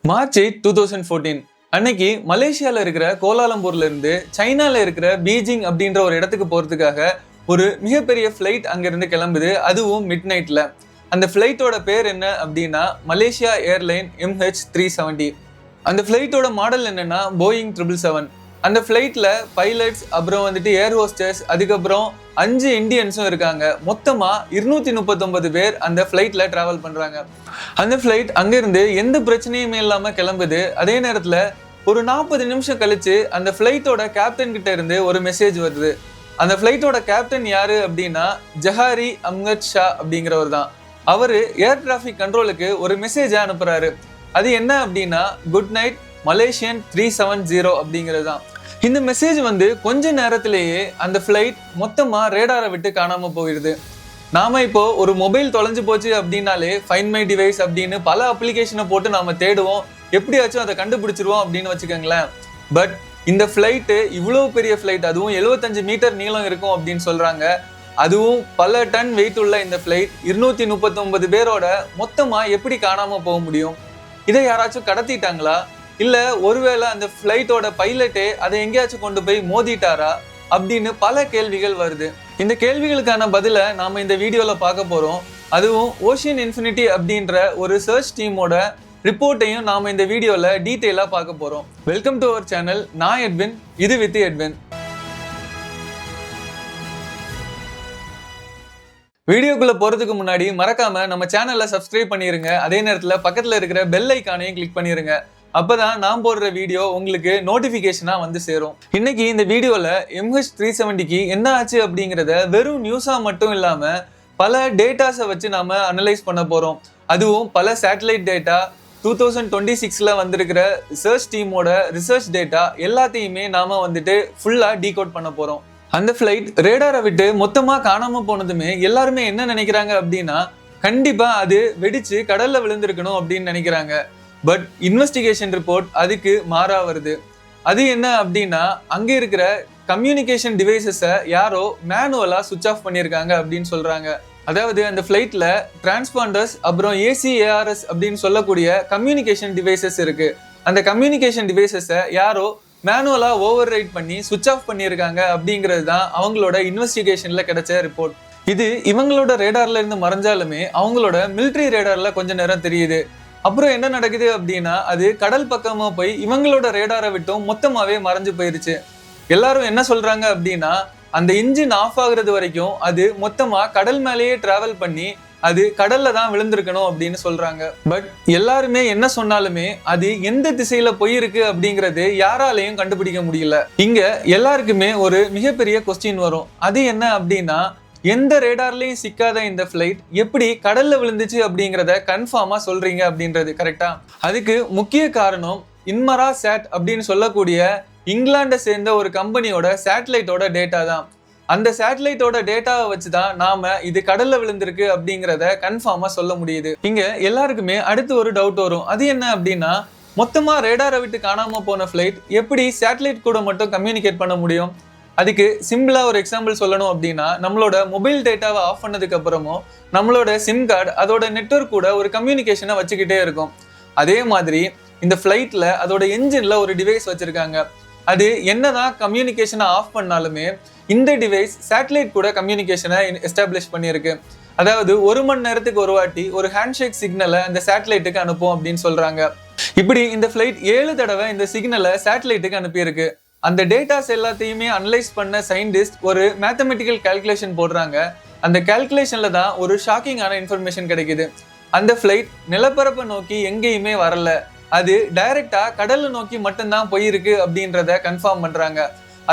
March 8, 2014 அன்னைக்கு மலேசியால இருக்கிற கோலாலம்பூர்ல இருந்து சைனால இருக்கிற பீஜிங் அப்படின்ற ஒரு இடத்துக்கு போறதுக்காக ஒரு மிகப்பெரிய ஃபிளைட் அங்கிருந்து கிளம்புது. அதுவும் மிட் நைட்ல. அந்த ஃபிளைட்டோட பேர் என்ன அப்படின்னா மலேசியா ஏர்லைன் MH370. அந்த ஃபிளைட்டோட மாடல் என்னன்னா போயிங் 777. அந்த ஃபிளைட்ல பைலட்ஸ், அப்புறம் ஏர் ஹோஸ்டர்ஸ், அதுக்கப்புறம் 5 இந்தியன்ஸும் இருக்காங்க. மொத்தமா 239 பேர் அந்த ஃபிளைட்ல டிராவல் பண்றாங்க. அந்த ஃபிளைட் அங்கிருந்து எந்த பிரச்சனையுமே இல்லாம கிளம்புது. அதே நேரத்துல ஒரு 40 நிமிஷம் கழிச்சு அந்த ஃபிளைட்டோட கேப்டன் கிட்ட இருந்து ஒரு மெசேஜ் வருது. அந்த ஃபிளைட்டோட கேப்டன் யாரு அப்படின்னா ஜஹாரி அம்கத் ஷா அப்படிங்கிறவர் தான். அவரு ஏர் டிராஃபிக் கண்ட்ரோலுக்கு ஒரு மெசேஜ் அனுப்புறாரு. அது என்ன அப்படின்னா குட் நைட் மலேசியன் 370 அப்படிங்கிறது தான். இந்த மெசேஜ் கொஞ்ச நேரத்திலேயே அந்த ஃபிளைட் மொத்தமா ரேடாரை விட்டு காணாம போயிடுது. நாம இப்போ ஒரு மொபைல் தொலைஞ்சு போச்சு அப்படின்னாலே ஃபைண்ட் மை டிவைஸ் அப்படின்னு பல அப்ளிகேஷனை போட்டு நாம தேடுவோம், எப்படியாச்சும் அதை கண்டுபிடிச்சிருவோம் அப்படின்னு வச்சுக்கோங்களேன். பட் இந்த ஃபிளைட்டு இவ்வளவு பெரிய ஃபிளைட், அதுவும் 75 மீட்டர் நீளம் இருக்கும் அப்படின்னு சொல்றாங்க. அதுவும் பல டன் வெயிட் உள்ள இந்த ஃபிளைட் 239 பேரோட மொத்தமா எப்படி காணாம போக முடியும்? இதை யாராச்சும் கடத்திட்டாங்களா, இல்ல ஒருவேளை அந்த ஃபிளைட்டோட பைலட்டே அதை எங்கேயாச்சும் கொண்டு போய் மோதிட்டாரா அப்படின்னு பல கேள்விகள் வருது. இந்த கேள்விகளுக்கான பதிலை நாம இந்த வீடியோல பார்க்க போறோம். அதுவும் ஓஷியன் இன்ஃபினிட்டி அப்படின்ற ஒரு சர்ச் டீமோட ரிப்போர்ட்டையும் நாம இந்த வீடியோல டீட்டெயிலா பார்க்க போறோம். Welcome to our channel. நான் எட்வின், இது வித் எட்வின். வீடியோக்குள்ள போறதுக்கு முன்னாடி மறக்காம நம்ம சேனல்ல சப்ஸ்கிரைப் பண்ணிருங்க. அதே நேரத்துல பக்கத்துல இருக்கிற பெல் ஐக்கானையும் கிளிக் பண்ணிருங்க. அப்பதான் நான் போடுற வீடியோ உங்களுக்கு நோட்டிபிகேஷனா சேரும். இன்னைக்கு இந்த வீடியோல MH370க்கு என்ன ஆச்சு அப்படிங்கிறத வெறும் நியூஸா மட்டும் இல்லாம பல டேட்டாஸை வச்சு நாம அனலைஸ் பண்ண போறோம். அதுவும் பல சேட்டலைட் டேட்டா, 2026ல வந்திருக்கிற ரிசர்ச் டீமோட ரிசர்ச் டேட்டா எல்லாத்தையுமே நாம ஃபுல்லா டீகோட் பண்ண போறோம். அந்த ஃபிளைட் ரேடாரை விட்டு மொத்தமா காணாம போனதுமே எல்லாருமே என்ன நினைக்கிறாங்க அப்படின்னா கண்டிப்பா அது வெடிச்சு கடல்ல விழுந்திருக்கணும் அப்படின்னு நினைக்கிறாங்க. பட் இன்வெஸ்டிகேஷன் ரிப்போர்ட் அதுக்கு மாறா வருது. அது என்ன அப்படின்னா அங்க இருக்கிற கம்யூனிகேஷன் டிவைசஸை யாரோ மேனுவலா சுவிட்ச் ஆஃப் பண்ணியிருக்காங்க அப்படின்னு சொல்றாங்க. அதாவது அந்த ஃபிளைட்ல டிரான்ஸ்பாண்டர்ஸ், அப்புறம் ACARS அப்படின்னு சொல்லக்கூடிய கம்யூனிகேஷன் டிவைசஸ் இருக்கு. அந்த கம்யூனிகேஷன் டிவைசஸை யாரோ மேனுவலா ஓவர் ரைட் பண்ணி சுவிட்ச் ஆஃப் பண்ணியிருக்காங்க அப்படிங்கிறது தான் அவங்களோட இன்வெஸ்டிகேஷன்ல கிடைச்ச ரிப்போர்ட். இது இவங்களோட ரேடார்ல இருந்து மறைஞ்சாலுமே அவங்களோட மிலிட்ரி ரேடார்ல கொஞ்ச நேரம் தெரியுது. அப்புறம் என்ன நடக்குது அப்படின்னா அது கடல் பக்கமா போய் இவங்களோட ரேடாரை விட்டும் மொத்தமாவே மறைஞ்சு போயிருச்சு. எல்லாரும் என்ன சொல்றாங்க அப்படின்னா அந்த இன்ஜின் ஆஃப் ஆகுறது வரைக்கும் அது மொத்தமா கடல் மேலேயே டிராவல் பண்ணி அது கடல்ல தான் விழுந்திருக்கணும் அப்படின்னு சொல்றாங்க. பட் எல்லாருமே என்ன சொன்னாலுமே அது எந்த திசையில போயிருக்கு அப்படிங்கிறது யாராலையும் கண்டுபிடிக்க முடியல. இங்க எல்லாருக்குமே ஒரு மிகப்பெரிய கொஸ்டின் வரும். அது என்ன அப்படின்னா எந்த ரேடார்லயும் சிக்காத இந்த ஃபிளைட் எப்படி கடல்ல விழுந்துச்சு அப்படிங்கிறத கன்ஃபார்மா சொல்றீங்க அப்படின்றது கரெக்டா? அதுக்கு முக்கிய காரணம் இன்மரா சேட் அப்படின்னு சொல்லக்கூடிய இங்கிலாண்டை சேர்ந்த ஒரு கம்பெனியோட சேட்டலைட்டோட டேட்டா தான். அந்த சேட்டலைட்டோட டேட்டாவை வச்சுதான் நாம இது கடல்ல விழுந்திருக்கு அப்படிங்கிறத கன்ஃபார்மா சொல்ல முடியுது. இங்க எல்லாருக்குமே அடுத்து ஒரு டவுட் வரும். அது என்ன அப்படின்னா மொத்தமா ரேடாரை விட்டு காணாம போன ஃபிளைட் எப்படி சேட்டலைட் கூட மட்டும் கம்யூனிகேட் பண்ண முடியும்? அதுக்கு சிம்பிளா ஒரு எக்ஸாம்பிள் சொல்லணும் அப்படின்னா நம்மளோட மொபைல் டேட்டாவை ஆஃப் பண்ணதுக்கு அப்புறமும் நம்மளோட சிம் கார்டு அதோட நெட்வொர்க் கூட ஒரு கம்யூனிகேஷனை வச்சுக்கிட்டே இருக்கும். அதே மாதிரி இந்த ஃபிளைட்ல அதோட என்ஜின்ல ஒரு டிவைஸ் வச்சிருக்காங்க. அது என்னதான் கம்யூனிகேஷனை ஆஃப் பண்ணாலுமே இந்த டிவைஸ் சேட்டலைட் கூட கம்யூனிகேஷனை எஸ்டாப்ளிஷ் பண்ணியிருக்கு. அதாவது 1 மணி நேரத்துக்கு ஒரு வாட்டி ஒரு ஹேண்ட்ஷேக் சிக்னலை அந்த சேட்டலைட்டுக்கு அனுப்பும் அப்படின்னு சொல்றாங்க. இப்படி இந்த ஃபிளைட் 7 தடவை இந்த சிக்னலை சேட்டலைட்டுக்கு அனுப்பியிருக்கு. அந்த டேட்டாஸ் எல்லாத்தையுமே அனலைஸ் பண்ண சயின்டிஸ்ட் ஒரு மேத்தமெட்டிக்கல் கால்குலேஷன் போடுறாங்க. அந்த கால்குலேஷன்ல தான் ஒரு ஷாக்கிங்கான இன்ஃபர்மேஷன் கிடைக்குது. அந்த ஃபிளைட் நிலப்பரப்பை நோக்கி எங்கேயுமே வரல, அது டைரக்டா கடலை நோக்கி மட்டும்தான் போயிருக்கு அப்படின்றத கன்ஃபார்ம் பண்றாங்க.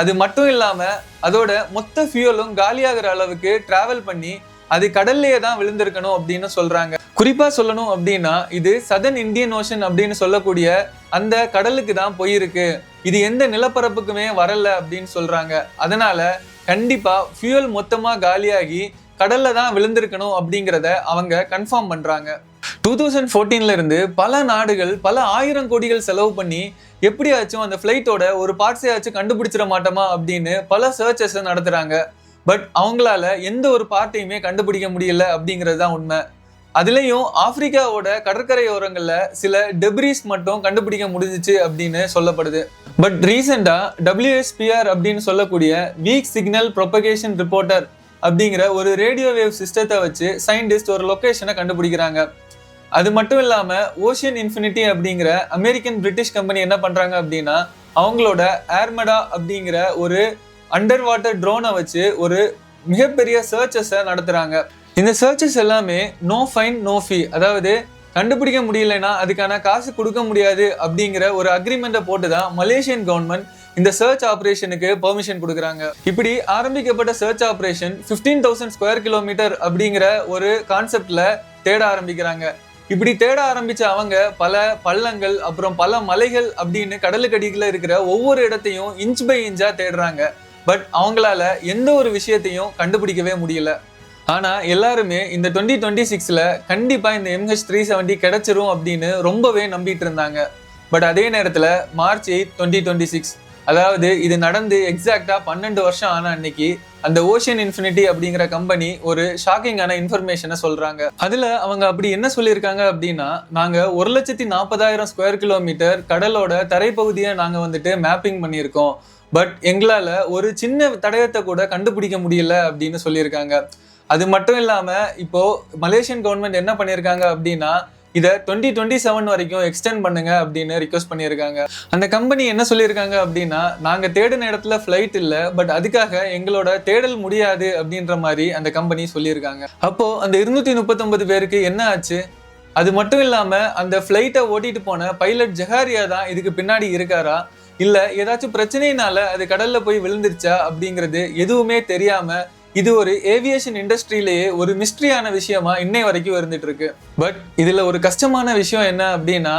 அது மட்டும் இல்லாம அதோட மொத்த ஃபியூலும் காலியாகிற அளவுக்கு டிராவல் பண்ணி அது கடல்லையே தான் விழுந்திருக்கணும் அப்படின்னு சொல்றாங்க. குறிப்பா சொல்லணும் அப்படின்னா இது சதர்ன் இந்தியன் ஓஷன் அப்படின்னு சொல்லக்கூடிய அந்த கடலுக்கு தான் போயிருக்கு, இது எந்த நிலப்பரப்புக்குமே வரல அப்படின்னு சொல்றாங்க. அதனால கண்டிப்பா ஃபியூல் மொத்தமா காலியாகி கடல்ல தான் விழுந்திருக்கணும் அப்படிங்கிறத அவங்க கன்ஃபார்ம் பண்றாங்க. 2014ல இருந்து பல நாடுகள் பல 1000 கோடிகள் செலவு பண்ணி எப்படியாச்சும் அந்த ஃபிளைட்டோட ஒரு பார்ட்ஸையாச்சும் கண்டுபிடிச்சிட மாட்டோமா அப்படின்னு பல சர்ச்சஸ் நடத்துறாங்க. பட் அவங்களால எந்த ஒரு பார்ட்டையுமே கண்டுபிடிக்க முடியல அப்படிங்கிறது தான் உண்மை. அதுலயும் ஆப்பிரிக்காவோட கடற்கரையோரங்கள்ல சில டெப்ரிஸ் மட்டும் கண்டுபிடிக்க முடிஞ்சிச்சு அப்படின்னு சொல்லப்படுது. பட் ரீசெண்டா WSPR அப்படின்னு சொல்லக்கூடிய வீக் சிக்னல் ப்ரொபகேஷன் ரிப்போர்ட்டர் அப்படிங்கிற ஒரு ரேடியோ வேவ் சிஸ்டத்தை வச்சு சயின்டிஸ்ட் ஒரு லொகேஷனை கண்டுபிடிக்கிறாங்க. அது மட்டும் இல்லாம ஓஷியன் இன்ஃபினிட்டி அப்படிங்கிற அமெரிக்கன் பிரிட்டிஷ் கம்பெனி என்ன பண்றாங்க அப்படின்னா அவங்களோட ஏர்மெடா அப்படிங்கிற ஒரு அண்டர் வாட்டர் ட்ரோனை வச்சு ஒரு மிகப்பெரிய சர்ச்சஸை நடத்துறாங்க. இந்த சர்ச்சஸ் எல்லாமே நோ ஃபைன் நோ ஃபீ, அதாவது கண்டுபிடிக்க முடியலன்னா அதுக்கான காசு கொடுக்க முடியாது அப்படிங்கிற ஒரு அக்ரிமெண்ட்டை போட்டு தான் மலேசியன் கவர்மெண்ட் இந்த சர்ச் ஆப்ரேஷனுக்கு பெர்மிஷன் கொடுக்குறாங்க. இப்படி ஆரம்பிக்கப்பட்ட சர்ச் ஆப்ரேஷன் 15,000 ஸ்கொயர் கிலோமீட்டர் அப்படிங்கிற ஒரு கான்செப்ட்ல தேட ஆரம்பிக்கிறாங்க. இப்படி தேட ஆரம்பிச்ச அவங்க பல பள்ளங்கள் அப்புறம் பல மலைகள் அப்படின்னு கடலுக்கடியில் இருக்கிற ஒவ்வொரு இடத்தையும் இன்ச் பை இன்ச்சா தேடுறாங்க. பட் அவங்களால எந்த ஒரு விஷயத்தையும் கண்டுபிடிக்கவே முடியல. ஆனா எல்லாருமே இந்த 2026ல கண்டிப்பா இந்த MH370 கிடைச்சிரும் அப்படின்னு ரொம்பவே நம்பிட்டு இருந்தாங்க. பட் அதே நேரத்துல March 8, 2026, அதாவது இது நடந்து எக்ஸாக்டா 12 வருஷம் ஆன அன்னைக்கு அந்த ஓஷியன் இன்ஃபினிட்டி அப்படிங்கிற கம்பெனி ஒரு ஷாக்கிங்கான இன்ஃபர்மேஷனை சொல்றாங்க. அதுல அவங்க அப்படி என்ன சொல்லியிருக்காங்க அப்படின்னா, நாங்க 1,40,000 ஸ்கொயர் கிலோமீட்டர் கடலோட தரைப்பகுதியை நாங்க வந்துட்டு மேப்பிங் பண்ணியிருக்கோம். பட் எங்களால ஒரு சின்ன தடயத்தை கூட கண்டுபிடிக்க முடியல அப்படின்னு சொல்லியிருக்காங்க. அது மட்டும் இல்லாம இப்போ மலேசியன் கவர்மெண்ட் என்ன பண்ணியிருக்காங்க அப்படின்னா இதை 2027 வரைக்கும் எக்ஸ்டெண்ட் பண்ணுங்க அப்படின்னு ரிக்வெஸ்ட் பண்ணியிருக்காங்க. அந்த கம்பெனி என்ன சொல்லியிருக்காங்க அப்படின்னா, நாங்க தேடின இடத்துல ஃபிளைட் இல்லை, பட் அதுக்காக எங்களோட தேடல் முடியாது அப்படின்ற மாதிரி அந்த கம்பெனி சொல்லியிருக்காங்க. அப்போ அந்த 239 பேருக்கு என்ன ஆச்சு? அது மட்டும் இல்லாம அந்த ஃபிளைட்டை ஓட்டிட்டு போன பைலட் ஜஹாரியா தான் இதுக்கு பின்னாடி இருக்காரா, இல்ல ஏதாச்சும் பிரச்சனையினால அது கடல்ல போய் விழுந்துருச்சா அப்படிங்கிறது எதுவுமே தெரியாம இது ஒரு ஏவியேஷன் இண்டஸ்ட்ரியிலேயே ஒரு மிஸ்ட்ரியான விஷயமா இன்னை வரைக்கும் இருந்துட்டு இருக்கு. பட் இதுல ஒரு கஷ்டமான விஷயம் என்ன அப்படின்னா,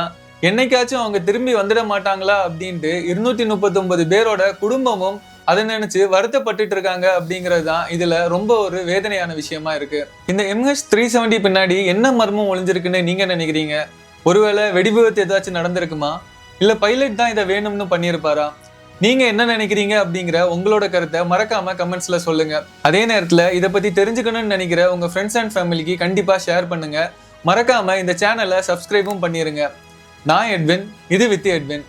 என்னைக்காச்சும் அவங்க திரும்பி வந்துட மாட்டாங்களா அப்படின்ட்டு 239 பேரோட குடும்பமும் அதை நினைச்சு வருத்தப்பட்டுட்டு இருக்காங்க அப்படிங்கிறது தான் இதுல ரொம்ப ஒரு வேதனையான விஷயமா இருக்கு. இந்த MH370 பின்னாடி என்ன மர்மம் ஒளிஞ்சிருக்குன்னு நீங்க நினைக்கிறீங்க? ஒருவேளை வெடிவிபத்து ஏதாச்சும் நடந்திருக்குமா, இல்ல பைலட் தான் இதை வேணும்னு பண்ணியிருப்பாரா? நீங்க என்ன நினைக்கிறீங்க அப்படிங்கிற உங்களோட கருத்தை மறக்காம கமெண்ட்ஸ்ல சொல்லுங்க. அதே நேரத்துல இதை பத்தி தெரிஞ்சுக்கணும்னு நினைக்கிற உங்க ஃப்ரெண்ட்ஸ் அண்ட் ஃபேமிலிக்கு கண்டிப்பா ஷேர் பண்ணுங்க. மறக்காம இந்த சேனலை சப்ஸ்கிரைபும் பண்ணிருங்க. நான் எட்வின், இது வித் எட்வின்.